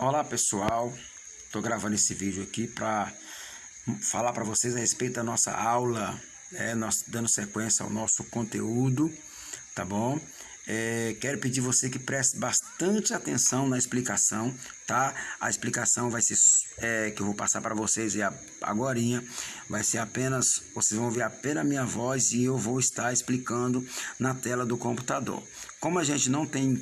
Olá pessoal, estou gravando esse vídeo aqui para falar para vocês a respeito da nossa aula, nós dando sequência ao nosso conteúdo, tá bom? Quero pedir você que preste bastante atenção na explicação, tá? A explicação vai ser que eu vou passar para vocês agorinha, vai ser apenas, vocês vão ouvir apenas a minha voz e eu vou estar explicando na tela do computador. Como a gente não tem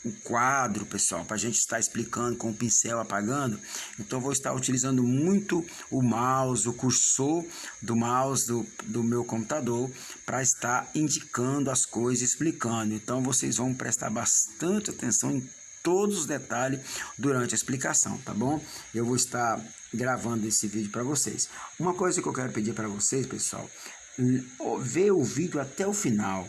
o quadro, pessoal, para a gente estar explicando com o pincel apagando, então vou estar utilizando muito o mouse, o cursor do mouse do meu computador para estar indicando as coisas, explicando. Então vocês vão prestar bastante atenção em todos os detalhes durante a explicação, tá bom? Eu vou estar gravando esse vídeo para vocês. Uma coisa que eu quero pedir para vocês, pessoal, ver o vídeo até o final,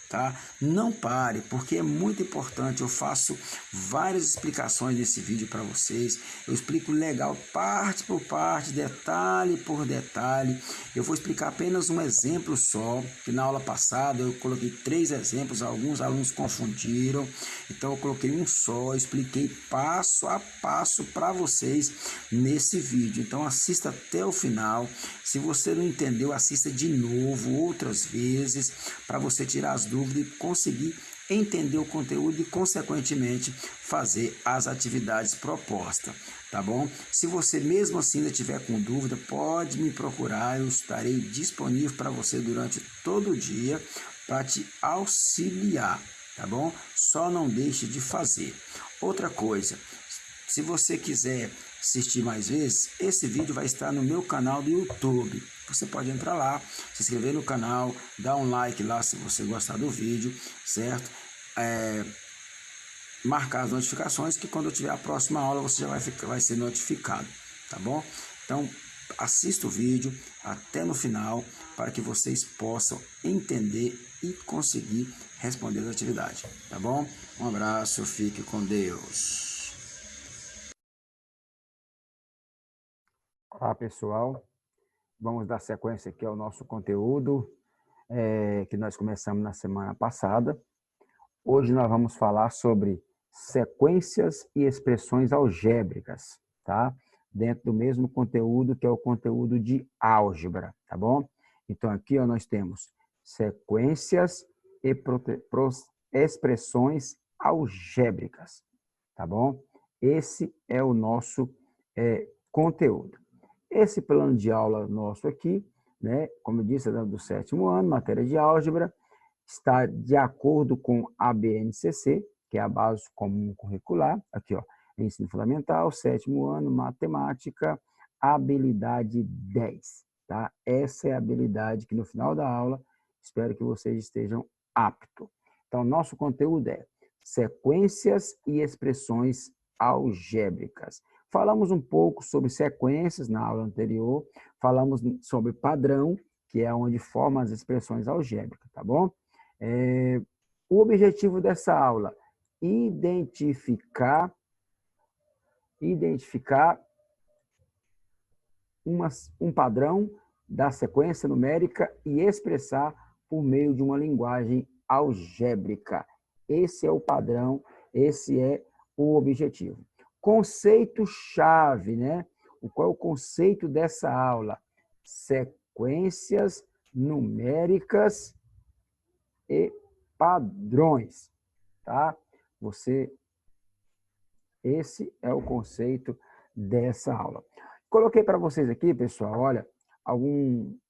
tá? Não pare, porque é muito importante. Eu faço várias explicações nesse vídeo para vocês. Eu explico legal, parte por parte, detalhe por detalhe. Eu vou explicar apenas um exemplo só, que na aula passada eu coloquei 3 exemplos, alguns alunos confundiram. Então eu coloquei um só, expliquei passo a passo para vocês nesse vídeo. Então assista até o final. Se você não entendeu, assista de novo outras vezes para você tirar as dúvidas e conseguir entender o conteúdo e, consequentemente, fazer as atividades propostas, tá bom? Se você mesmo assim ainda tiver com dúvida, pode me procurar, eu estarei disponível para você durante todo o dia para te auxiliar, tá bom? Só não deixe de fazer. Outra coisa, se você quiser assistir mais vezes, esse vídeo vai estar no meu canal do YouTube. Você pode entrar lá, se inscrever no canal, dar um like lá se você gostar do vídeo, certo? Marcar as notificações que quando eu tiver a próxima aula você já vai ser notificado, tá bom? Então assista o vídeo até no final para que vocês possam entender e conseguir responder as atividades, tá bom? Um abraço, fique com Deus. Olá pessoal, vamos dar sequência aqui ao nosso conteúdo que nós começamos na semana passada. Hoje nós vamos falar sobre sequências e expressões algébricas, tá? Dentro do mesmo conteúdo que é o conteúdo de álgebra, tá bom? Então aqui ó, nós temos sequências e expressões algébricas, tá bom? Esse é o nosso conteúdo. Esse plano de aula nosso aqui, né, como eu disse, é do 7º ano, matéria de álgebra, está de acordo com a BNCC, que é a Base Comum Curricular, aqui ó, ensino fundamental, 7º ano, matemática, habilidade 10, tá? Essa é a habilidade que no final da aula, espero que vocês estejam aptos. Então, nosso conteúdo é sequências e expressões algébricas. Falamos um pouco sobre sequências na aula anterior, falamos sobre padrão, que é onde formam as expressões algébricas, tá bom? O objetivo dessa aula, identificar um padrão da sequência numérica e expressar por meio de uma linguagem algébrica. Esse é o padrão, esse é o objetivo. Conceito-chave, né? Qual é o conceito dessa aula? Sequências numéricas e padrões, tá? Esse é o conceito dessa aula. Coloquei para vocês aqui, pessoal, olha,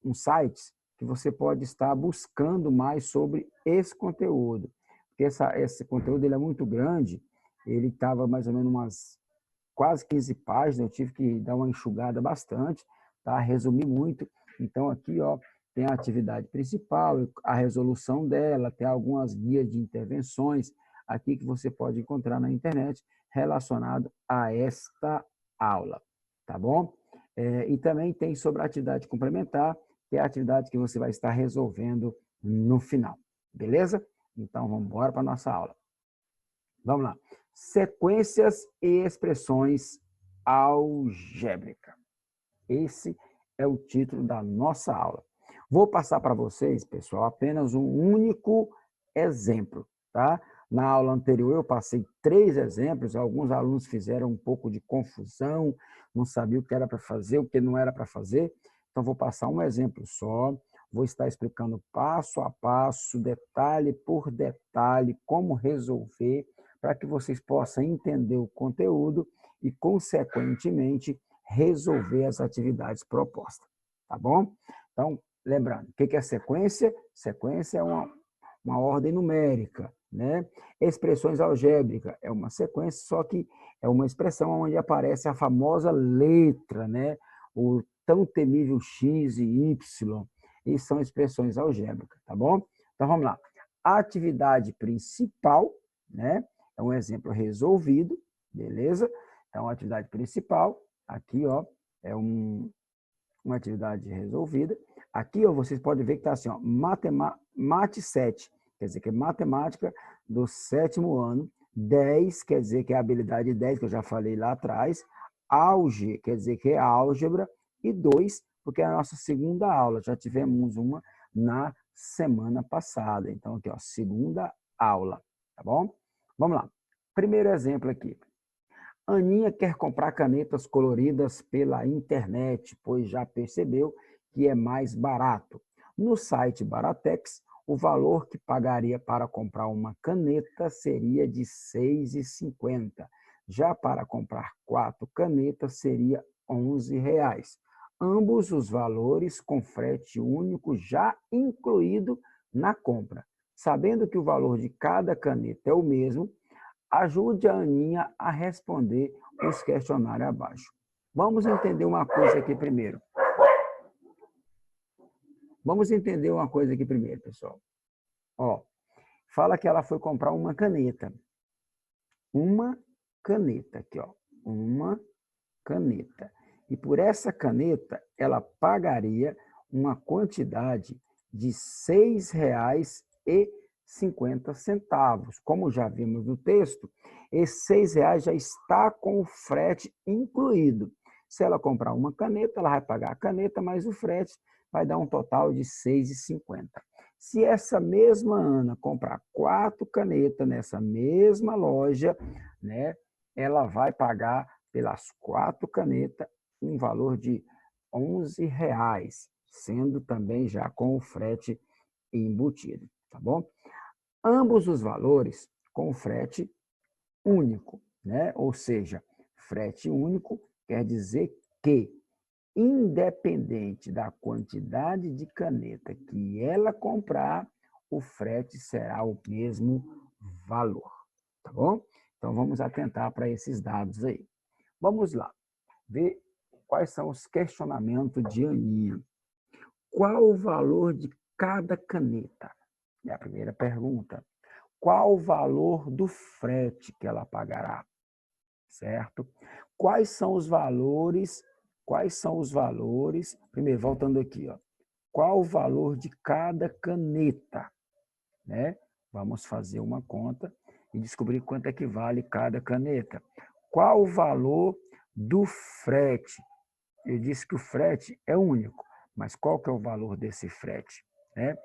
uns sites que você pode estar buscando mais sobre esse conteúdo. Porque esse conteúdo ele é muito grande, ele estava mais ou menos umas quase 15 páginas, eu tive que dar uma enxugada bastante, tá? Resumir muito. Então aqui, ó, tem a atividade principal, a resolução dela, tem algumas guias de intervenções aqui que você pode encontrar na internet relacionado a esta aula, tá bom? E também tem sobre a atividade complementar, que é a atividade que você vai estar resolvendo no final, beleza? Então vamos embora para a nossa aula. Vamos lá. Sequências e expressões algébricas. Esse é o título da nossa aula. Vou passar para vocês, pessoal, apenas um único exemplo, tá? Na aula anterior eu passei 3 exemplos, alguns alunos fizeram um pouco de confusão, não sabiam o que era para fazer, o que não era para fazer. Então, vou passar um exemplo só, vou estar explicando passo a passo, detalhe por detalhe, como resolver, para que vocês possam entender o conteúdo e, consequentemente, resolver as atividades propostas. Tá bom? Então, lembrando, o que é sequência? Sequência é uma ordem numérica, né? Expressões algébricas é uma sequência, só que é uma expressão onde aparece a famosa letra, né? O tão temível x e y, e são expressões algébricas, tá bom? Então, vamos lá. A atividade principal, né? É um exemplo resolvido, beleza? Então, a atividade principal, aqui, ó, é uma atividade resolvida. Aqui, ó, vocês podem ver que está assim, ó, mate 7, quer dizer que é matemática do 7º ano. 10 quer dizer que é a habilidade 10, que eu já falei lá atrás. Alge quer dizer que é álgebra. E 2, porque é a nossa segunda aula. Já tivemos uma na semana passada. Então, aqui, ó, segunda aula, tá bom? Vamos lá. Primeiro exemplo aqui. Aninha quer comprar canetas coloridas pela internet, pois já percebeu que é mais barato. No site Baratex, o valor que pagaria para comprar uma caneta seria de R$ 6,50. Já para comprar 4 canetas seria R$ 11. Ambos os valores com frete único já incluído na compra. Sabendo que o valor de cada caneta é o mesmo, ajude a Aninha a responder os questionários abaixo. Vamos entender uma coisa aqui primeiro. Vamos entender uma coisa aqui primeiro, pessoal. Ó, fala que ela foi comprar uma caneta. Uma caneta aqui, ó. Uma caneta. E por essa caneta, ela pagaria uma quantidade de R$ 6,50. Como já vimos no texto, esses R$ 6 já está com o frete incluído. Se ela comprar uma caneta, ela vai pagar a caneta, mais o frete vai dar um total de R$ 6,50. Se essa mesma Ana comprar 4 canetas nessa mesma loja, né, ela vai pagar pelas 4 canetas um valor de R$ 11, sendo também já com o frete embutido, tá bom? Ambos os valores com frete único, né? Ou seja, frete único quer dizer que, independente da quantidade de caneta que ela comprar, o frete será o mesmo valor, tá bom? Então, vamos atentar para esses dados aí. Vamos lá, ver quais são os questionamentos de Aninha. Qual o valor de cada caneta? É a primeira pergunta. Qual o valor do frete que ela pagará? Certo? Quais são os valores? Primeiro, voltando aqui, ó. Qual o valor de cada caneta? Né? Vamos fazer uma conta e descobrir quanto é que vale cada caneta. Qual o valor do frete? Eu disse que o frete é único, mas qual que é o valor desse frete? Né?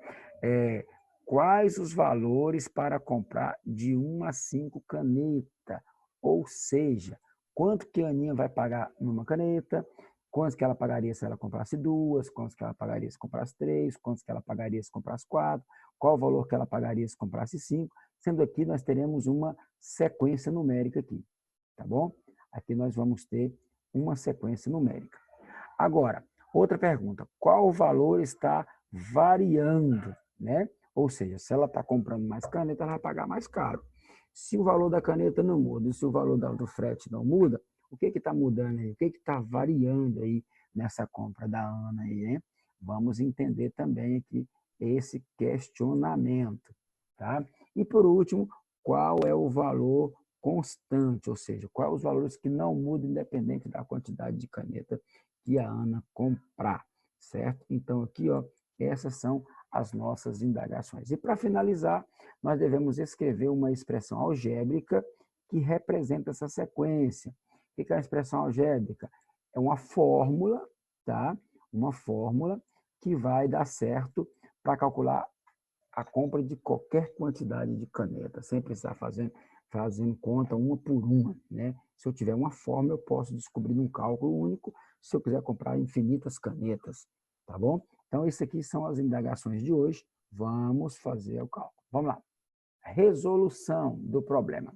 Quais os valores para comprar de 1 a 5 caneta? Ou seja, quanto que a Aninha vai pagar numa caneta, quanto que ela pagaria se ela comprasse 2, quanto que ela pagaria se comprasse 3, quanto que ela pagaria se comprasse 4, qual o valor que ela pagaria se comprasse 5, sendo aqui nós teremos uma sequência numérica aqui, tá bom? Aqui nós vamos ter uma sequência numérica. Agora, outra pergunta, qual o valor está variando, né? Ou seja, se ela está comprando mais caneta, ela vai pagar mais caro. Se o valor da caneta não muda, e se o valor do frete não muda, o que está mudando aí? O que está variando aí nessa compra da Ana aí, né? Vamos entender também aqui esse questionamento, tá? E por último, qual é o valor constante, ou seja, quais os valores que não mudam independente da quantidade de caneta que a Ana comprar, certo? Então aqui, ó, essas são as nossas indagações. E para finalizar, nós devemos escrever uma expressão algébrica que representa essa sequência. O que é a expressão algébrica? É uma fórmula, tá? Uma fórmula que vai dar certo para calcular a compra de qualquer quantidade de caneta, sem precisar fazendo conta uma por uma, né? Se eu tiver uma fórmula, eu posso descobrir um cálculo único, se eu quiser comprar infinitas canetas, tá bom? Então, isso aqui são as indagações de hoje. Vamos fazer o cálculo. Vamos lá. Resolução do problema.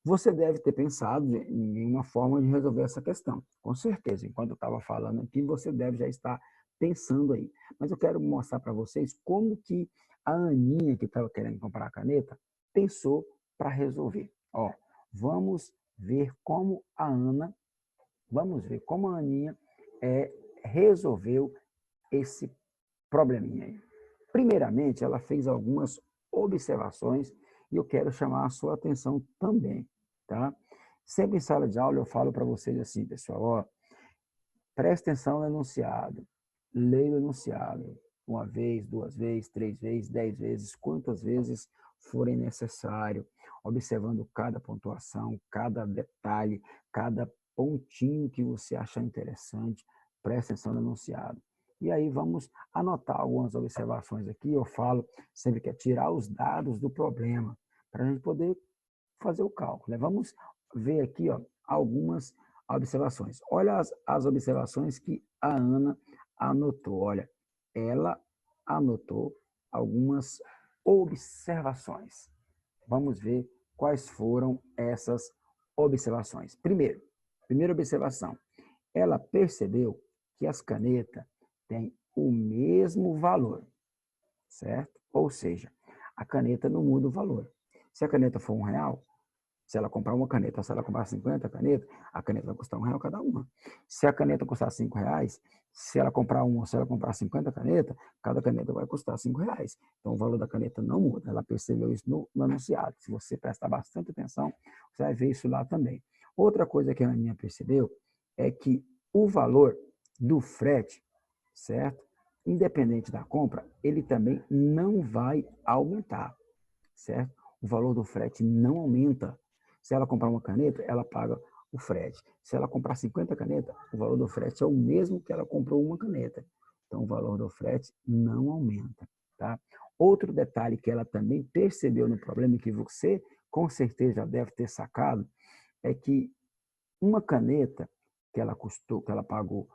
Você deve ter pensado em uma forma de resolver essa questão. Com certeza, enquanto eu estava falando aqui, você deve já estar pensando aí. Mas eu quero mostrar para vocês como que a Aninha, que estava querendo comprar a caneta, pensou para resolver. Ó, vamos ver como a Aninha resolveu esse probleminha aí. Primeiramente, ela fez algumas observações e eu quero chamar a sua atenção também, tá? Sempre em sala de aula eu falo para vocês assim, pessoal, ó, preste atenção no enunciado, leia o enunciado uma vez, duas vezes, três vezes, 10 vezes, quantas vezes forem necessário, observando cada pontuação, cada detalhe, cada pontinho que você achar interessante, preste atenção no enunciado. E aí vamos anotar algumas observações aqui, eu falo sempre que é tirar os dados do problema, para a gente poder fazer o cálculo. Né? Vamos ver aqui ó, algumas observações. Olha as observações que a Ana anotou. Olha, ela anotou algumas observações. Vamos ver quais foram essas observações. Primeira observação, ela percebeu que as canetas têm o mesmo valor, certo? Ou seja, a caneta não muda o valor. Se a caneta for R$1, se ela comprar uma caneta, se ela comprar 50 canetas, a caneta vai custar R$1 cada uma. Se a caneta custar R$5, se ela comprar uma, se ela comprar 50 canetas, cada caneta vai custar R$5. Então, o valor da caneta não muda. Ela percebeu isso no anunciado. Se você prestar bastante atenção, você vai ver isso lá também. Outra coisa que a Aninha percebeu é que o valor do frete, certo? Independente da compra, ele também não vai aumentar, certo? O valor do frete não aumenta. Se ela comprar uma caneta, ela paga o frete. Se ela comprar 50 canetas, o valor do frete é o mesmo que ela comprou uma caneta. Então, o valor do frete não aumenta, tá? Outro detalhe que ela também percebeu no problema, que você com certeza já deve ter sacado, é que uma caneta que ela pagou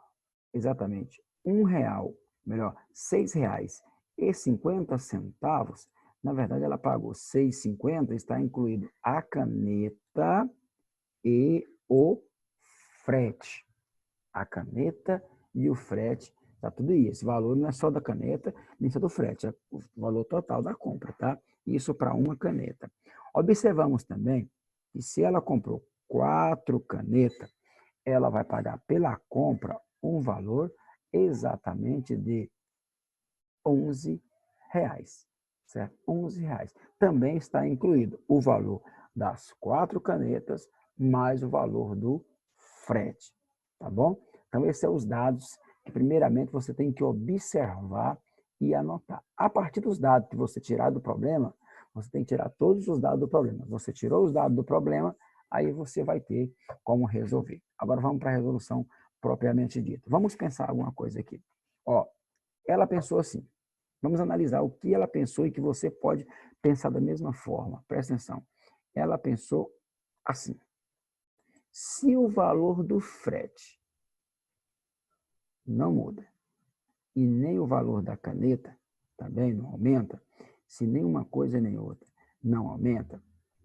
exatamente R$1, melhor, R$6,50, na verdade ela pagou R$6,50, está incluído a caneta e o frete. A caneta e o frete, tá tudo isso. Esse valor não é só da caneta, nem só do frete, é o valor total da compra, tá? Isso para uma caneta. Observamos também que se ela comprou 4 canetas, ela vai pagar pela compra um valor exatamente de R$11, certo? R$11. Também está incluído o valor das 4 canetas mais o valor do frete, tá bom? Então, esses são os dados que, primeiramente, você tem que observar e anotar. A partir dos dados que você tirar do problema, você tem que tirar todos os dados do problema. Você tirou os dados do problema, aí você vai ter como resolver. Agora vamos para a resolução propriamente dita. Vamos pensar alguma coisa aqui. Ó, ela pensou assim. Vamos analisar o que ela pensou e que você pode pensar da mesma forma. Presta atenção. Ela pensou assim. Se o valor do frete não muda e nem o valor da caneta também não aumenta, se nem uma coisa nem outra não aumenta,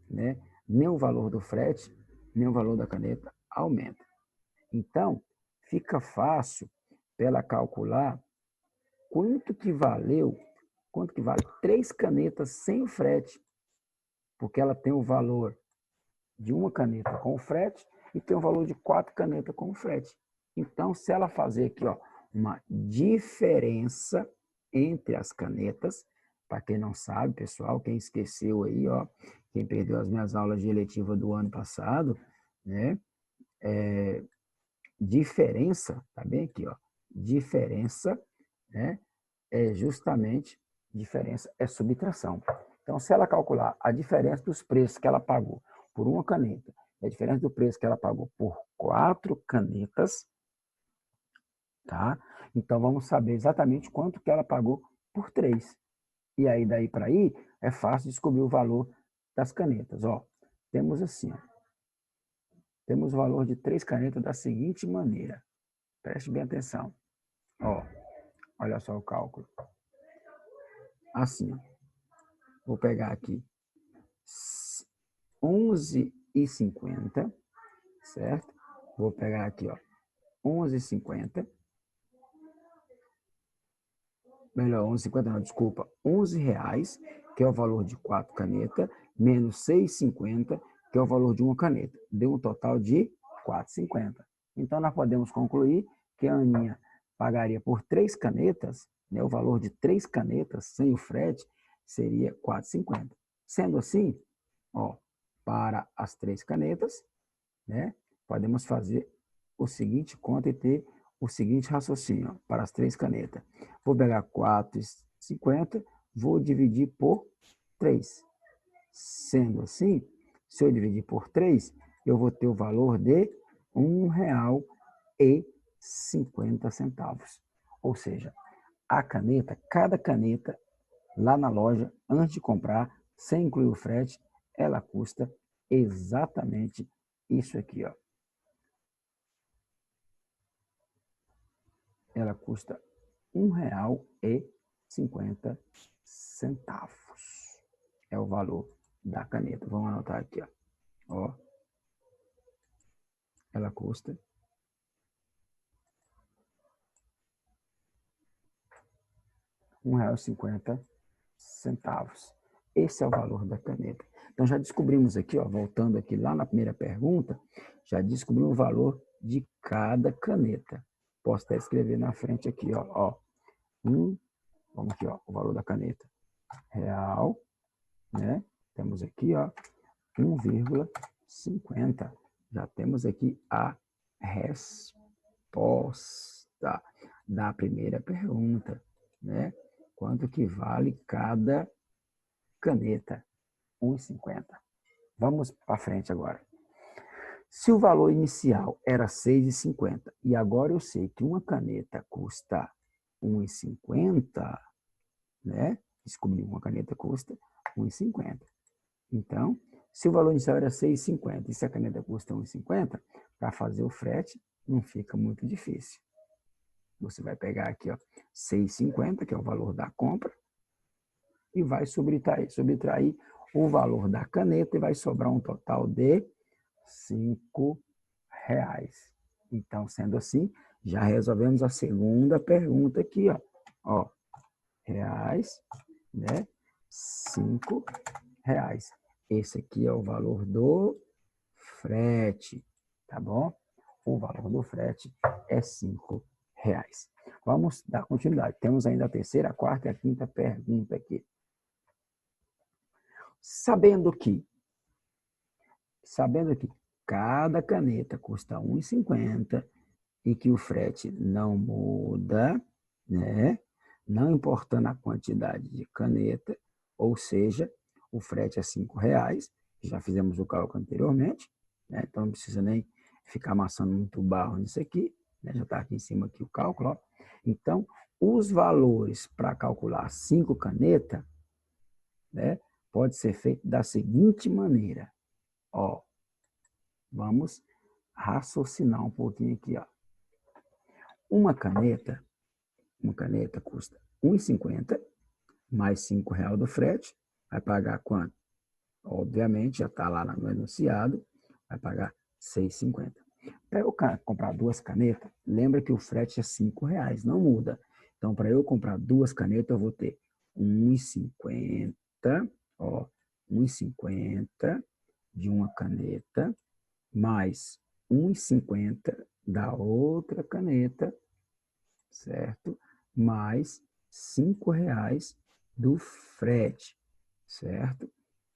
né? Nem o valor do frete, nem o valor da caneta aumenta. Então, fica fácil para ela calcular quanto que vale 3 canetas sem o frete, porque ela tem o valor de uma caneta com o frete e tem o valor de 4 canetas com o frete. Então, se ela fazer aqui ó, uma diferença entre as canetas, para quem não sabe, pessoal, quem esqueceu aí, ó, quem perdeu as minhas aulas de eletiva do ano passado, né? Diferença, tá bem aqui, ó, diferença, né? É justamente, diferença é subtração. Então, se ela calcular a diferença dos preços que ela pagou por uma caneta, a diferença do preço que ela pagou por 4 canetas, tá? Então, vamos saber exatamente quanto que ela pagou por 3. E aí, daí para aí, é fácil descobrir o valor das canetas. Ó, temos assim, ó, temos o valor de 3 canetas da seguinte maneira. Preste bem atenção. Ó, olha só o cálculo. Assim, ó, vou pegar aqui 11,50, certo? Vou pegar aqui, ó, 11,50. Melhor, 11,50 não, desculpa, R$ 11, que é o valor de 4 canetas, menos 6,50, que é o valor de uma caneta. Deu um total de 4,50. Então, nós podemos concluir que a Aninha pagaria por 3 canetas, né, o valor de 3 canetas, sem o frete, seria 4,50. Sendo assim, ó, para as 3 canetas, né, podemos fazer o seguinte conta e ter o seguinte raciocínio, ó, para as 3 canetas. Vou pegar 4,50, vou dividir por 3. Sendo assim, se eu dividir por 3, eu vou ter o valor de R$ 1,50. Ou seja, a caneta, cada caneta, lá na loja, antes de comprar, sem incluir o frete, ela custa exatamente isso aqui, ó. Ela custa R$ 1,50. É o valor da caneta. Vamos anotar aqui, ó. Ó, ela custa R$ 1,50. Esse é o valor da caneta. Então, já descobrimos aqui, ó, voltando aqui lá na primeira pergunta, já descobrimos o valor de cada caneta. Posso até escrever na frente aqui, ó. Vamos aqui, ó, o valor da caneta. Real, né? Temos aqui, ó, 1,50. Já temos aqui a resposta da primeira pergunta, né? Quanto que vale cada caneta? 1,50. Vamos para frente agora. Se o valor inicial era 6,50 e agora eu sei que uma caneta custa 1,50, né? Descobri uma caneta custa 1,50. Então, se o valor inicial era 6,50 e se a caneta custa 1,50, para fazer o frete não fica muito difícil. Você vai pegar aqui, ó, 6,50, que é o valor da compra, e vai subtrair o valor da caneta e vai sobrar um total de R$ 5. Então, sendo assim, já resolvemos a segunda pergunta aqui, ó, reais, né? R$ 5. Esse aqui é o valor do frete, tá bom? O valor do frete é R$ 5. Vamos dar continuidade. Temos ainda a terceira, a quarta e a quinta pergunta aqui. Sabendo que cada caneta custa R$ 1,50 e que o frete não muda, né? Não importando a quantidade de caneta, ou seja, o frete é R$ 5, já fizemos o cálculo anteriormente, né? Então não precisa nem ficar amassando muito barro nisso aqui, né? Já está aqui em cima aqui o cálculo, ó. Então, os valores para calcular 5 canetas, né, pode ser feito da seguinte maneira, ó. Vamos raciocinar um pouquinho aqui, ó. Uma caneta custa R$ 1,50 mais R$ 5 do frete, vai pagar quanto? Obviamente, já está lá no enunciado, vai pagar R$ 6,50. Para eu comprar 2 canetas, lembra que o frete é R$ 5, não muda. Então, para eu comprar 2 canetas, eu vou ter R$ 1,50, ó, R$ 1,50 de uma caneta, mais R$ 1,50 da outra caneta, certo? Mais R$ 5 do frete, certo?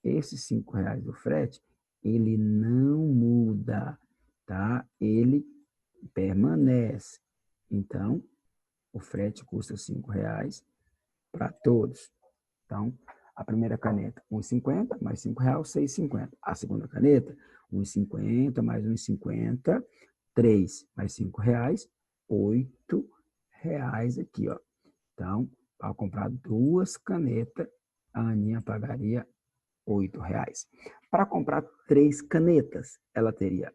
Esses R$ 5 do frete, ele não muda, tá? Ele permanece. Então, o frete custa R$ 5 para todos. Então, a primeira caneta, R$ 1,50 mais R$ 5, R$ 6,50. A segunda caneta, R$ 1,50 mais R$ 1,50, 3 mais R$ 5, R$ 8 aqui, ó. Então, Para comprar 2 canetas, a Aninha pagaria R$ 8. Para comprar 3 canetas, ela teria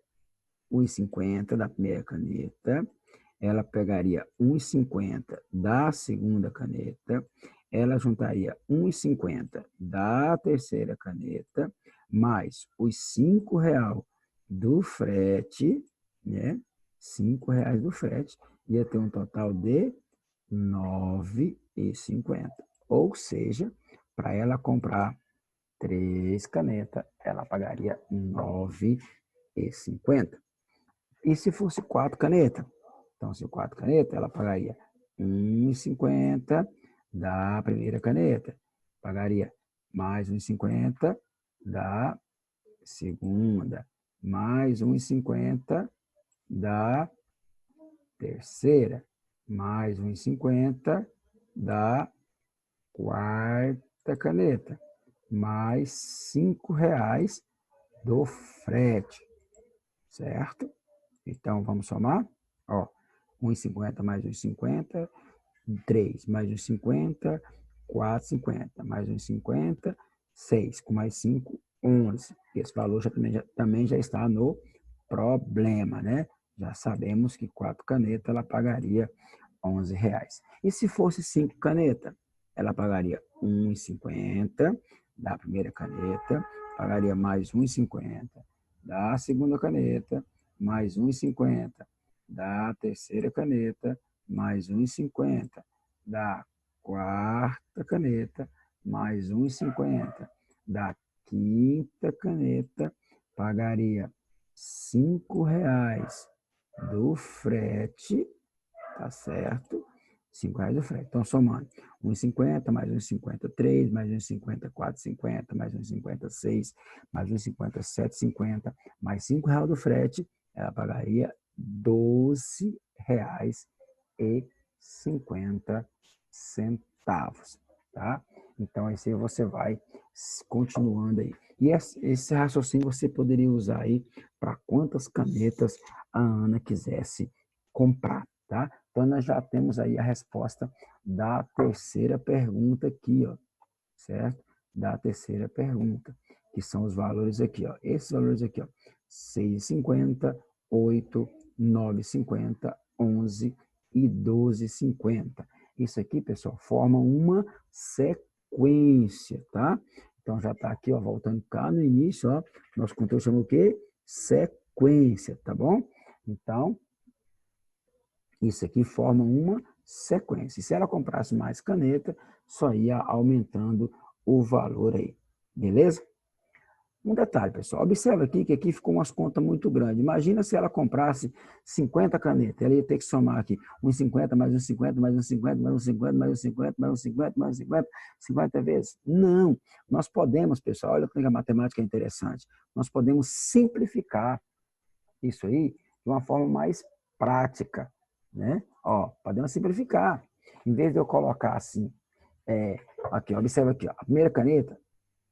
R$ 1,50 da primeira caneta, ela pegaria R$ 1,50 da segunda caneta, ela juntaria R$ 1,50 da terceira caneta, mais os R$ 5 do frete, né? R$ 5 do frete, ia ter um total de R$ 9,50. Ou seja, para ela comprar 3 canetas, ela pagaria R$ 9,50. E se fosse 4 canetas? Então, se 4 canetas, ela pagaria R$ 1,50 da primeira caneta. Pagaria mais R$ 1,50 da segunda. Mais R$ 1,50 da terceira. Mais R$ 1,50 da quarta caneta. Mais R$ 5 do frete. Certo? Então, vamos somar? Ó, 1,50 mais 1,50, 3 mais 1,50, 4,50, mais 1,50, 6, com mais 5, 11. Esse valor também já está no problema, né? Já sabemos que 4 canetas ela pagaria R$ 11. E se fosse 5 canetas? Ela pagaria 1,50 da primeira caneta, pagaria mais 1,50 da segunda caneta, mais 1,50 da terceira caneta, mais 1,50 da quarta caneta, mais 1,50 da quinta caneta, pagaria R$ 5 do frete, tá certo? R$ 5 do frete. Então, somando, 1,50 mais 1,50, 3, mais 1,50, 4,50, mais 1,50, 6, mais 1,50, 7,50, mais R$ 5 do frete, ela pagaria R$ 12,50, tá? Então, assim você vai continuando aí. E esse raciocínio você poderia usar aí para quantas canetas a Ana quisesse comprar, tá? Então, nós já temos aí a resposta da terceira pergunta aqui, ó, certo? Da terceira pergunta, que são os valores aqui, ó. Esses valores aqui, ó, 6,50, 8, 9,50, 11 e 12,50. Isso aqui, pessoal, forma uma sequência, tá? Então, já está aqui, ó, voltando cá no início, ó, nosso conteúdo chama o quê? Sequência, tá bom? Então, isso aqui forma uma sequência. E se ela comprasse mais caneta, só ia aumentando o valor aí. Beleza? Um detalhe, pessoal. Observa aqui que aqui ficou umas contas muito grandes. Imagina se ela comprasse 50 canetas. Ela ia ter que somar aqui 1,50 mais 1,50 mais 1,50 mais 1,50 mais 1,50 mais 1,50 mais 1,50, 50 vezes. Não. Nós podemos, pessoal, olha como a matemática é interessante. Nós podemos simplificar isso aí de uma forma mais prática, né? Ó, podemos simplificar. Em vez de eu colocar assim, aqui, observa aqui, ó, a primeira caneta,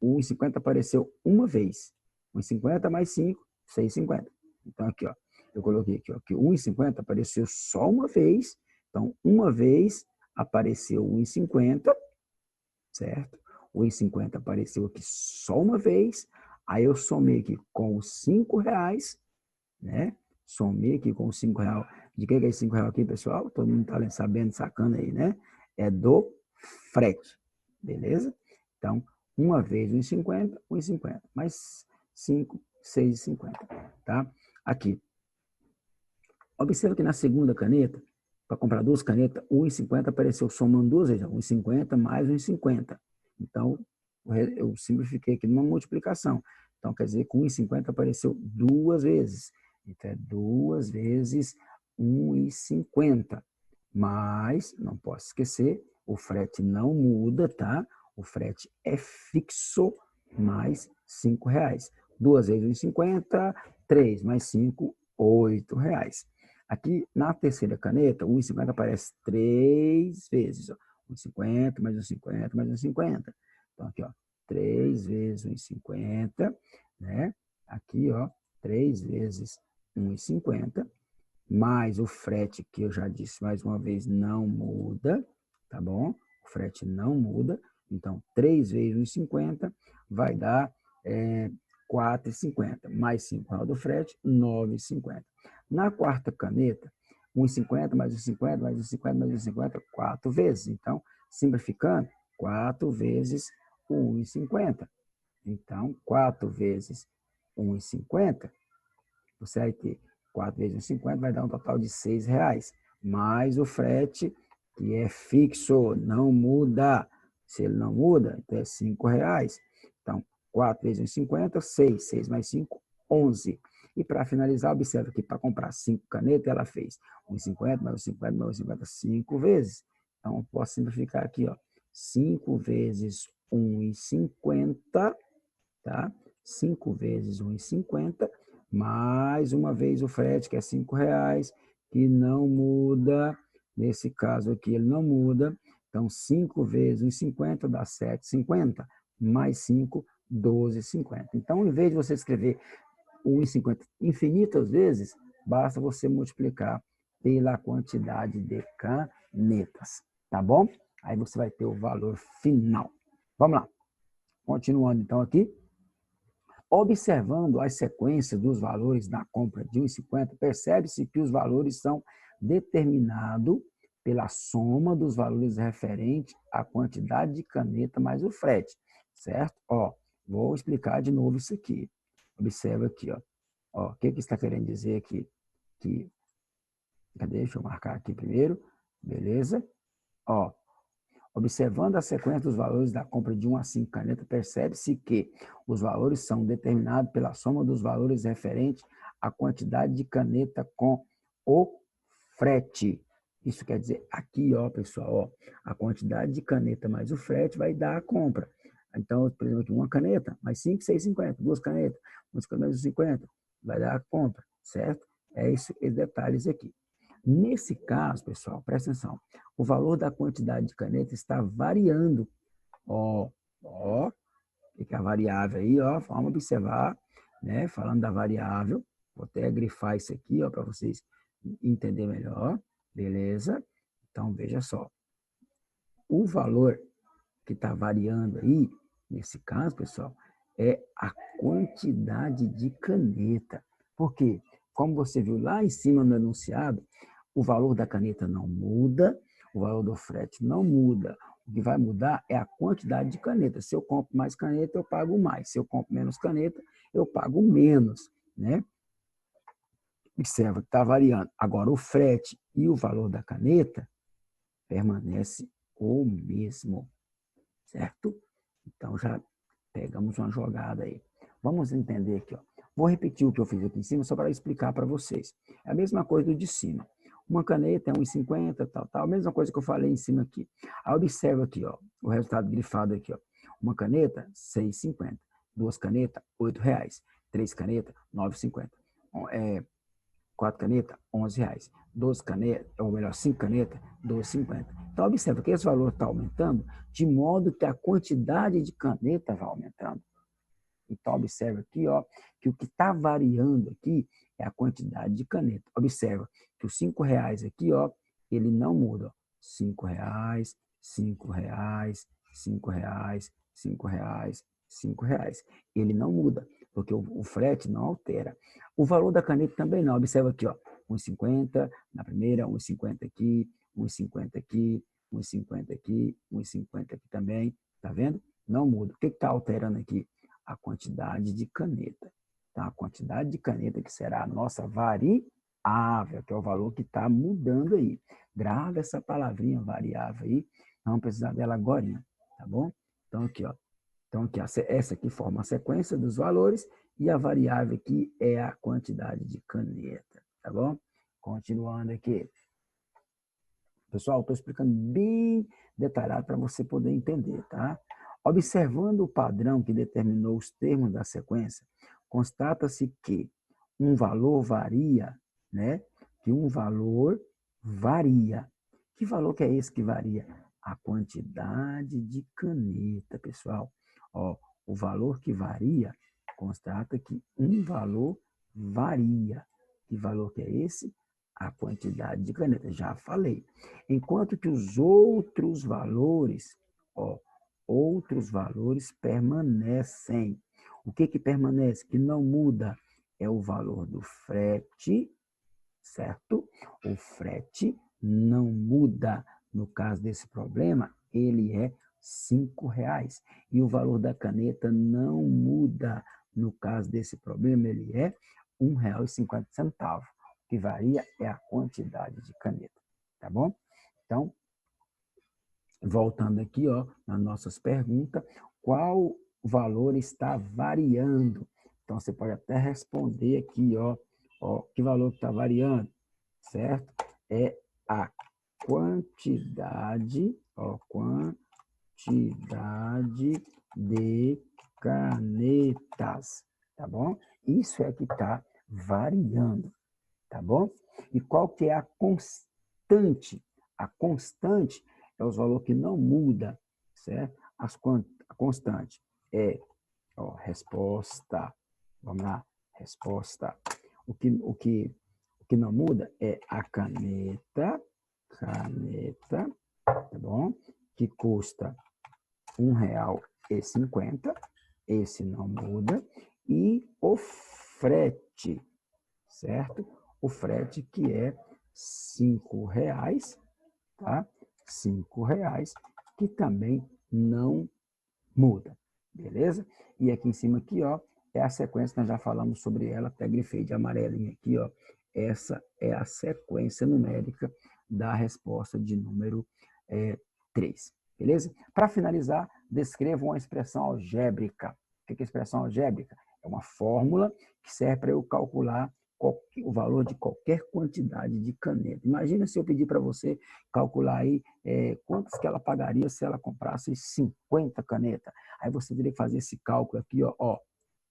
1,50 apareceu uma vez. 1,50 mais 5, 6,50. Então, aqui, ó, eu coloquei aqui, ó, que 1,50 apareceu só uma vez. Então, uma vez apareceu 1,50, certo? O 1,50 apareceu aqui só uma vez. Aí eu somei aqui com os R$ 5, né? Somei aqui com os R$ 5. De que é esse R$ 5 aqui, pessoal? Todo mundo está sabendo, sacando aí, né? É do frete, beleza? Então, uma vez 1,50, 1,50, mais 5, 6,50, tá? Aqui. Observa que na segunda caneta, para comprar 2 canetas, 1,50 apareceu somando 2 vezes, 1,50 mais 1,50. Então, eu simplifiquei aqui numa multiplicação. Então, quer dizer que 1,50 apareceu 2 vezes. Então, é 2 vezes 1,50. Mas, não posso esquecer, o frete não muda, tá? O frete é fixo, mais R$ 5. 2 vezes 1,50, 3 mais 5, R$ 8. Aqui, na terceira caneta, o 1,50 aparece 3 vezes. Ó. 1,50 mais 1,50 mais 1,50. Então, aqui, ó, 3 vezes 1,50, né? Aqui, ó, 3 vezes 1,50, mais o frete, que eu já disse mais uma vez, não muda, tá bom? O frete não muda. Então, 3 vezes 1,50 vai dar 4,50. Mais 5 reais do frete, 9,50. Na quarta caneta, 1,50 mais 1,50 mais 1,50 mais 1,50, 4 vezes. Então, simplificando, 4 vezes 1,50. Então, 4 vezes 1,50, você vai ter 4 vezes 1,50, vai dar um total de R$6, mais o frete, que é fixo, não muda. Se ele não muda, então é R$5. Então, 4 vezes 1,50, 6. 6 mais 5, 11. E para finalizar, observa que para comprar 5 canetas, ela fez 1,50 mais 1,50 mais 1,50, 5 vezes. Então, eu posso simplificar aqui, ó. 5 vezes 1,50, tá? 5 vezes 1,50, mais uma vez o frete, que é R$5, que não muda. Nesse caso aqui, ele não muda. Então, 5 vezes 1,50 dá 7,50, mais 5, 12,50. Então, em vez de você escrever 1,50 infinitas vezes, basta você multiplicar pela quantidade de canetas, tá bom? Aí você vai ter o valor final. Vamos lá. Continuando então aqui. Observando as sequências dos valores da compra de 1,50, percebe-se que os valores são determinados pela soma dos valores referentes à quantidade de caneta mais o frete, certo? Ó, vou explicar de novo isso aqui. Observa aqui, ó. Ó, o que está querendo dizer aqui? Cadê? Deixa eu marcar aqui primeiro. Beleza? Ó, observando a sequência dos valores da compra de 1 a 5 canetas, percebe-se que os valores são determinados pela soma dos valores referentes à quantidade de caneta com o frete. Isso quer dizer, aqui, ó, pessoal, ó, a quantidade de caneta mais o frete vai dar a compra. Então, por exemplo, aqui, uma caneta mais 5, 6,50. Duas canetas, mais 50, vai dar a compra, certo? É isso, esses detalhes aqui. Nesse caso, pessoal, presta atenção, o valor da quantidade de caneta está variando. Ó, fica a variável aí, ó, vamos observar, né? Falando da variável, vou até grifar isso aqui, ó, para vocês entenderem melhor, beleza? Então, veja só, o valor que está variando aí, nesse caso, pessoal, é a quantidade de caneta. Por quê? Como você viu lá em cima no enunciado, o valor da caneta não muda, o valor do frete não muda. O que vai mudar é a quantidade de caneta. Se eu compro mais caneta, eu pago mais. Se eu compro menos caneta, eu pago menos, né? Observa que está variando. Agora, o frete e o valor da caneta permanece o mesmo, certo? Então, já pegamos uma jogada aí. Vamos entender aqui, ó. Vou repetir o que eu fiz aqui em cima, só para explicar para vocês. É a mesma coisa do de cima. Uma caneta é 1,50, tal. A mesma coisa que eu falei em cima aqui. Aí observa aqui, ó, o resultado grifado aqui, ó. Uma caneta, 6,50. Duas canetas, R$8. Três canetas, 9,50. 4 canetas, R$11. 12 canetas, ou melhor, 5 canetas, 12,50. Então, observa que esse valor está aumentando de modo que a quantidade de caneta vai aumentando. Então, observa aqui, ó, que o que está variando aqui é a quantidade de caneta. Observa que os R$5 aqui, ó, ele não muda. R$5, R$5, R$5, R$5, R$5. Ele não muda, porque o frete não altera. O valor da caneta também não. Observa aqui, ó, 1,50 na primeira, 1,50 aqui, 1,50 aqui, 1,50 aqui, 1,50 aqui também. Tá vendo? Não muda. O que está alterando aqui? A quantidade de caneta. Então, a quantidade de caneta que será a nossa variável, que é o valor que está mudando aí. Grava essa palavrinha variável aí, não vamos precisar dela agora, tá bom? Então, aqui, ó. Então, aqui, essa aqui forma a sequência dos valores e a variável aqui é a quantidade de caneta, tá bom? Continuando aqui. Pessoal, estou explicando bem detalhado para você poder entender, tá? Observando o padrão que determinou os termos da sequência, constata-se que um valor varia, né? Que um valor varia. Que valor que é esse que varia? A quantidade de caneta, pessoal. Ó, o valor que varia, constata que um valor varia. Que valor que é esse? a quantidade de caneta, já falei. Enquanto que os outros valores, outros valores permanecem. O que permanece? Que não muda é o valor do frete, certo? O frete não muda. No caso desse problema, ele é R$5. E o valor da caneta não muda. No caso desse problema, ele é R$1,50. O que varia é a quantidade de caneta, tá bom? Então, voltando aqui, nas nossas perguntas, qual valor está variando? Então, você pode até responder aqui, que valor está variando, certo? É a quantidade de canetas, tá bom? Isso é que está variando, tá bom? E qual que é a constante? A constante é os valores que não muda, certo? A constante é, resposta, vamos lá, resposta. O que não muda é a caneta, tá bom? Que custa R$1,50, esse não muda, e o frete, certo? O frete que é R$5, tá? R$5, que também não muda, beleza? E aqui em cima aqui, é a sequência, nós já falamos sobre ela, até grifei de amarelinho aqui, essa é a sequência numérica da resposta de número 3, beleza? Para finalizar, descreva uma expressão algébrica. O que é expressão algébrica? É uma fórmula que serve para eu calcular o valor de qualquer quantidade de caneta. Imagina se eu pedir para você calcular aí quantos que ela pagaria se ela comprasse 50 canetas. Aí você teria que fazer esse cálculo aqui,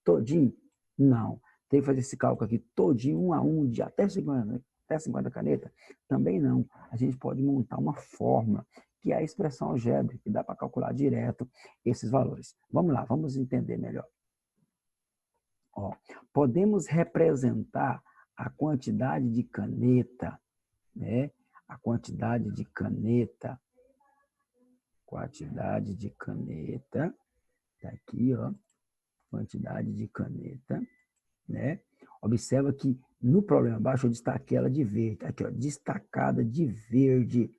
todinho. Não. Tem que fazer esse cálculo aqui todinho, um a um, de até 50 canetas. Também não. A gente pode montar uma fórmula, que é a expressão algébrica, que dá para calcular direto esses valores. Vamos lá, vamos entender melhor. Podemos representar a quantidade de caneta, né? A quantidade de caneta, tá aqui, quantidade de caneta, né? Observa que no problema abaixo eu destaquei ela de verde, aqui, destacada de verde,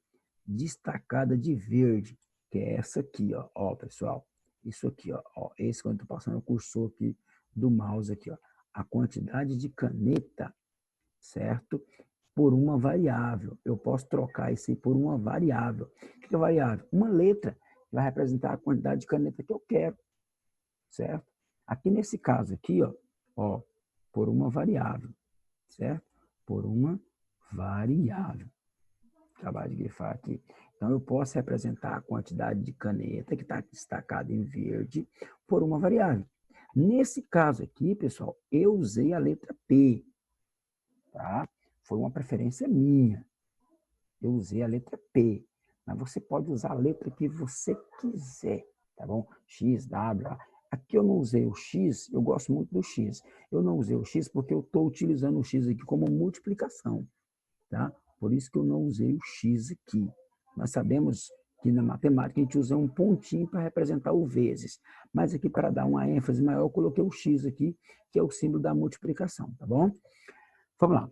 que é essa aqui, pessoal, isso aqui, esse quando eu estou passando o cursor aqui do mouse aqui, a quantidade de caneta, certo? Por uma variável. Eu posso trocar isso aí por uma variável. O que é variável? Uma letra que vai representar a quantidade de caneta que eu quero, certo? Aqui nesse caso aqui, por uma variável, certo? Por uma variável. Acabar de grifar aqui. Então, eu posso representar a quantidade de caneta que está destacada em verde por uma variável. Nesse caso aqui, pessoal, eu usei a letra P, tá? Foi uma preferência minha. Eu usei a letra P, mas você pode usar a letra que você quiser, tá bom? X, W, A. Aqui eu não usei o X, eu gosto muito do X. Eu não usei o X porque eu estou utilizando o X aqui como multiplicação, tá? Por isso que eu não usei o X aqui. Nós sabemos que na matemática a gente usa um pontinho para representar o vezes. Mas aqui, para dar uma ênfase maior, eu coloquei o X aqui, que é o símbolo da multiplicação, tá bom? Vamos lá.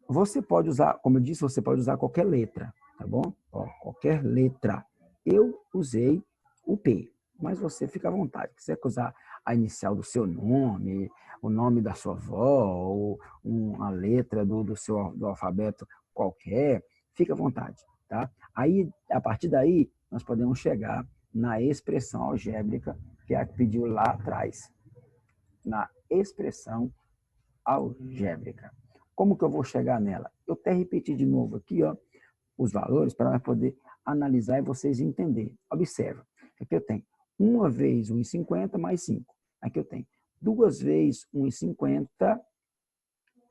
Você pode usar, como eu disse, você pode usar qualquer letra, tá bom? Qualquer letra. Eu usei o P, mas você fica à vontade. Se você quer usar a inicial do seu nome, o nome da sua avó, ou uma letra do alfabeto qualquer, fica à vontade, tá? Aí, a partir daí, nós podemos chegar na expressão algébrica, que é a que pediu lá atrás. Na expressão algébrica. Como que eu vou chegar nela? Eu até repeti de novo aqui, os valores para poder analisar e vocês entenderem. Observa. Aqui eu tenho 1 vezes 1,50 mais 5. Aqui eu tenho 2 vezes 1,50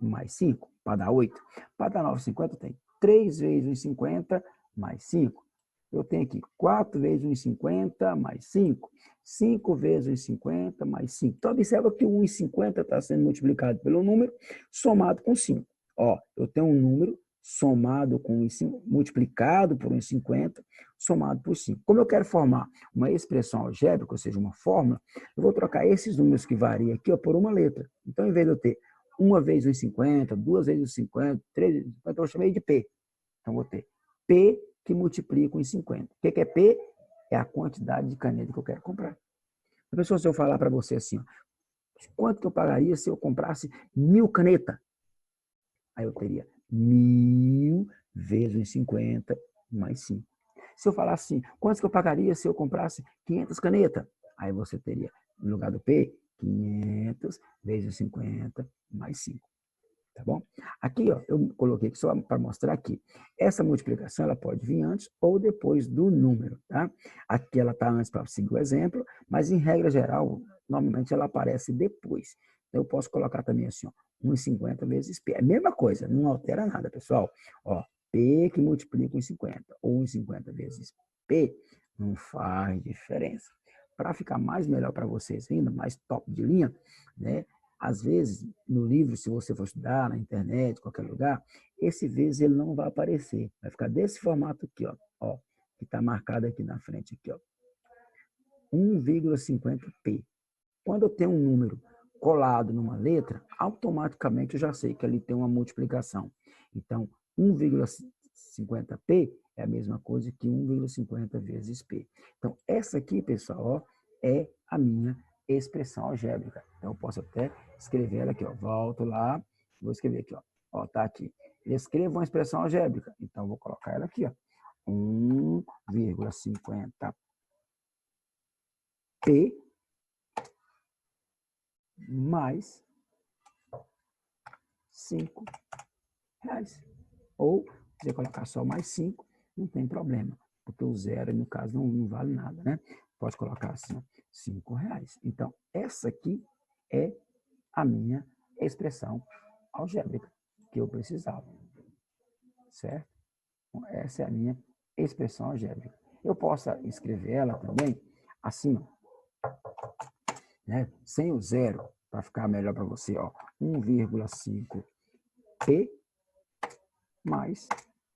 mais 5, para dar 8. Para dar 9,50 eu tenho 3 vezes 1,50 mais 5. Eu tenho aqui 4 vezes 1,50 mais 5. 5 vezes 1,50 mais 5. Então, observa que o 1,50 está sendo multiplicado pelo número somado com 5. Eu tenho um número somado com 1,5, multiplicado por 1,50, somado por 5. Como eu quero formar uma expressão algébrica, ou seja, uma fórmula, eu vou trocar esses números que variam aqui ó, por uma letra. Então, em vez de eu ter uma vez 1,50, duas vezes 1,50, três vezes 1,50, eu chamei de P. Então, vou ter P que multiplica 1,50. O que é P? É a quantidade de caneta que eu quero comprar. A pessoa, se eu falar para você assim, ó, quanto que eu pagaria se eu comprasse 1.000 canetas? Aí eu teria 1.000 vezes 50 mais 5. Se eu falar assim, quanto que eu pagaria se eu comprasse 500 canetas? Aí você teria, no lugar do P, 500 vezes 50 mais 5. Tá bom? Aqui, ó, eu coloquei aqui só para mostrar aqui. Essa multiplicação ela pode vir antes ou depois do número, tá? Aqui ela está antes para seguir o exemplo, mas em regra geral, normalmente ela aparece depois. Então, eu posso colocar também assim, ó, 1,50 vezes P. É a mesma coisa, não altera nada, pessoal. Ó, P que multiplica 1,50 ou 1,50 vezes P não faz diferença. Para ficar mais melhor para vocês ainda, mais top de linha, né? Às vezes, no livro, se você for estudar, na internet, qualquer lugar, esse vezes ele não vai aparecer. Vai ficar desse formato aqui, ó, que está marcado aqui na frente, aqui, ó, 1,50p. Quando eu tenho um número colado numa letra, automaticamente eu já sei que ali tem uma multiplicação. Então, 1,50p é a mesma coisa que 1,50 vezes p. Então, essa aqui, pessoal, ó, é a minha expressão algébrica. Então, eu posso até escrever ela aqui, ó. Volto lá, vou escrever aqui, ó. Ó, tá aqui. Escreva uma expressão algébrica. Então, eu vou colocar ela aqui, ó. 1,50p mais 5 reais. Ou, se você colocar só mais 5, não tem problema, porque o zero, no caso, não vale nada, né? Pode colocar assim, 5 reais. Então, essa aqui é a minha expressão algébrica que eu precisava, certo? Então, essa é a minha expressão algébrica. Eu posso escrever ela também assim, né? Sem o zero, para ficar melhor para você, ó, 1,5p mais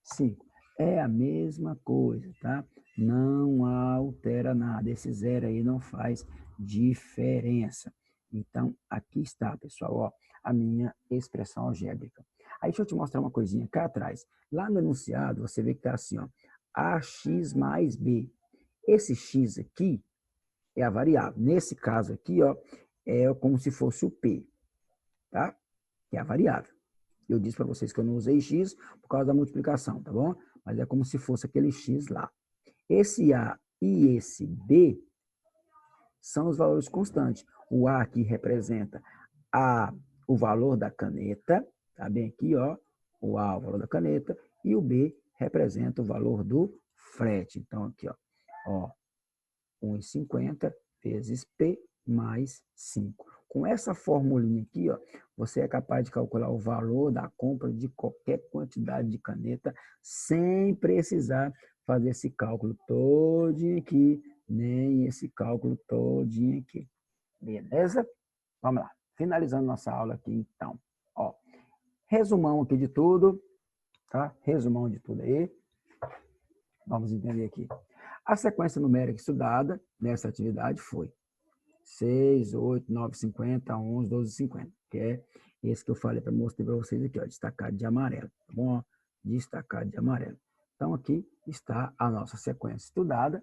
5. É a mesma coisa, tá? Não altera nada. Esse zero aí não faz diferença. Então, aqui está, pessoal, ó, a minha expressão algébrica. Aí, deixa eu te mostrar uma coisinha cá atrás. Lá no enunciado, você vê que está assim, ó, ax mais b. Esse x aqui é a variável. Nesse caso aqui, ó, é como se fosse o p, tá? Que é a variável. Eu disse para vocês que eu não usei x por causa da multiplicação, tá bom? Mas é como se fosse aquele x lá. Esse A e esse B são os valores constantes. O A aqui representa o valor da caneta, tá bem aqui, ó. O A, o valor da caneta, e o B representa o valor do frete. Então, aqui, ó 1,50 vezes P mais 5. Com essa formulinha aqui, ó, você é capaz de calcular o valor da compra de qualquer quantidade de caneta sem precisar fazer esse cálculo todinho aqui, nem esse cálculo todinho aqui. Beleza? Vamos lá. Finalizando nossa aula aqui, então. Ó, resumão aqui de tudo, tá? Resumão de tudo aí. Vamos entender aqui. A sequência numérica estudada nessa atividade foi 6, 8, 9, 50, 11, 12, 50, que é esse que eu falei para mostrar para vocês aqui, ó, destacado de amarelo, tá bom? Destacado de amarelo. Então, aqui está a nossa sequência estudada.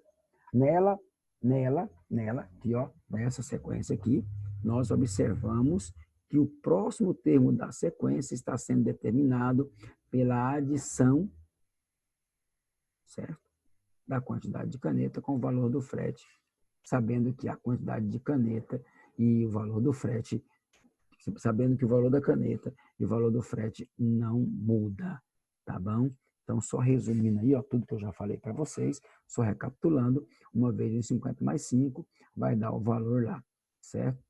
Aqui, ó, nessa sequência aqui, nós observamos que o próximo termo da sequência está sendo determinado pela adição, certo? Da quantidade de caneta com o valor do frete, sabendo que a quantidade de caneta e o valor do frete, sabendo que o valor da caneta e o valor do frete não muda, tá bom? Então, só resumindo aí, ó, tudo que eu já falei para vocês, só recapitulando, uma vez em 50 mais 5, vai dar o valor lá, certo?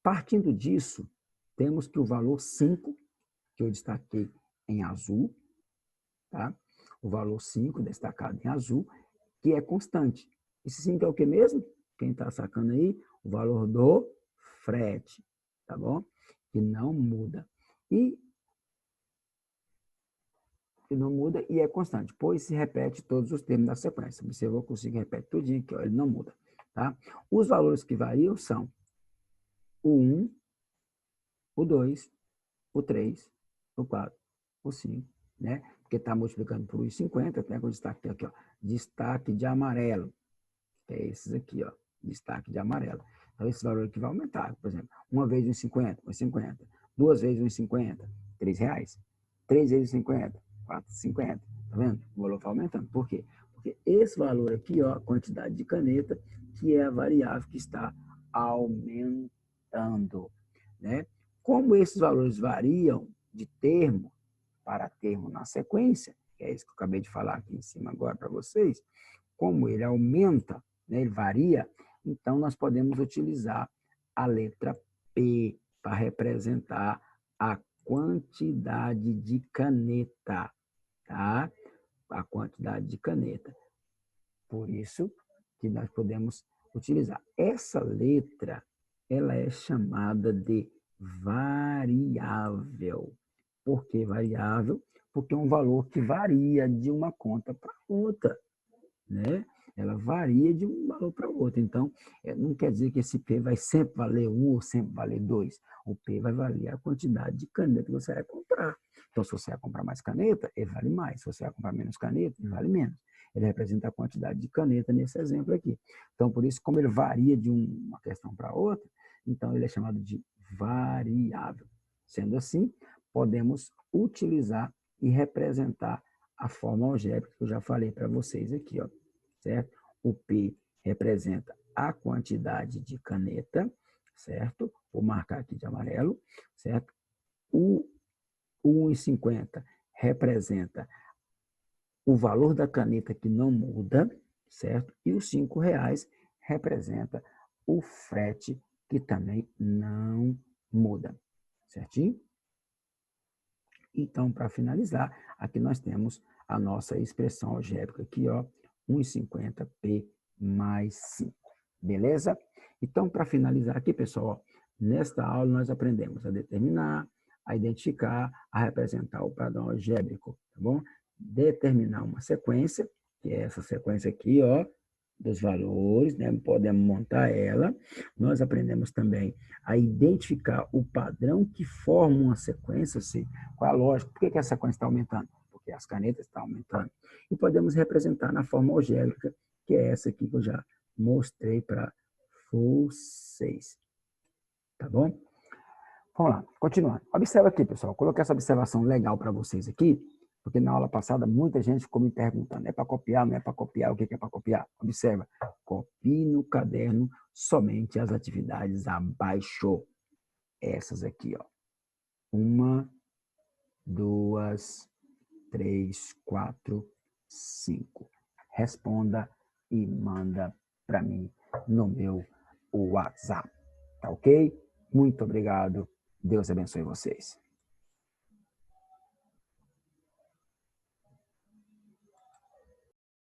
Partindo disso, temos que o valor 5, que eu destaquei em azul, tá? O valor 5, destacado em azul, que é constante. Esse 5 é o que mesmo? Quem está sacando aí? O valor do frete, tá bom? Que não muda. E que não muda e é constante, pois se repete todos os termos da sequência. Observou que o 5 repete tudinho aqui, ó, ele não muda. Tá? Os valores que variam são o 1, o 2, o 3, o 4, o 5, né? Porque está multiplicando por 1,50, tem com destaque aqui, ó, destaque de amarelo, que é esses aqui, ó, destaque de amarelo. Então, esse valor aqui vai aumentar, por exemplo, uma vez 1,50, 1,50, duas vezes 1,50, R$3, três vezes 50, 4,50, tá vendo? O valor vai aumentando. Por quê? Porque esse valor aqui, ó, a quantidade de caneta, que é a variável que está aumentando, né? Como esses valores variam de termo para termo na sequência, que é isso que eu acabei de falar aqui em cima agora para vocês, como ele aumenta, né, ele varia, então nós podemos utilizar a letra P para representar a quantidade de caneta, tá? A quantidade de caneta. Por isso que nós podemos utilizar. Essa letra, ela é chamada de variável. Por que variável? Porque é um valor que varia de uma conta para outra, né? Ela varia de um valor para outro. Então, não quer dizer que esse P vai sempre valer 1 ou sempre valer 2. O P vai valer a quantidade de caneta que você vai comprar. Então, se você vai comprar mais caneta, ele vale mais. Se você vai comprar menos caneta, ele vale menos. Ele representa a quantidade de caneta nesse exemplo aqui. Então, por isso, como ele varia de uma questão para outra, então ele é chamado de variável. Sendo assim, podemos utilizar e representar a forma algébrica que eu já falei para vocês aqui, ó, certo? O P representa a quantidade de caneta, certo? Vou marcar aqui de amarelo, certo? O 1,50 representa o valor da caneta que não muda, certo? E os R$5 representa o frete que também não muda, certinho? Então, para finalizar, aqui nós temos a nossa expressão algébrica aqui, ó, 1,50p mais 5. Beleza? Então, para finalizar aqui, pessoal, ó, nesta aula nós aprendemos a determinar, a identificar, a representar o padrão algébrico, tá bom? Determinar uma sequência, que é essa sequência aqui, ó, dos valores, né? Podemos montar ela. Nós aprendemos também a identificar o padrão que forma uma sequência, assim, qual é a lógica, por que a sequência está aumentando? Porque as canetas estão aumentando. E podemos representar na forma algébrica, que é essa aqui que eu já mostrei para vocês. Tá bom? Vamos lá, continuando. Observa aqui, pessoal. Coloquei essa observação legal para vocês aqui, porque na aula passada muita gente ficou me perguntando, é para copiar, não é para copiar, o que é para copiar? Observa, copie no caderno somente as atividades abaixo. Essas aqui, ó. 1, 2, 3, 4, 5. Responda e manda para mim no meu WhatsApp. Tá ok? Muito obrigado. Deus abençoe vocês.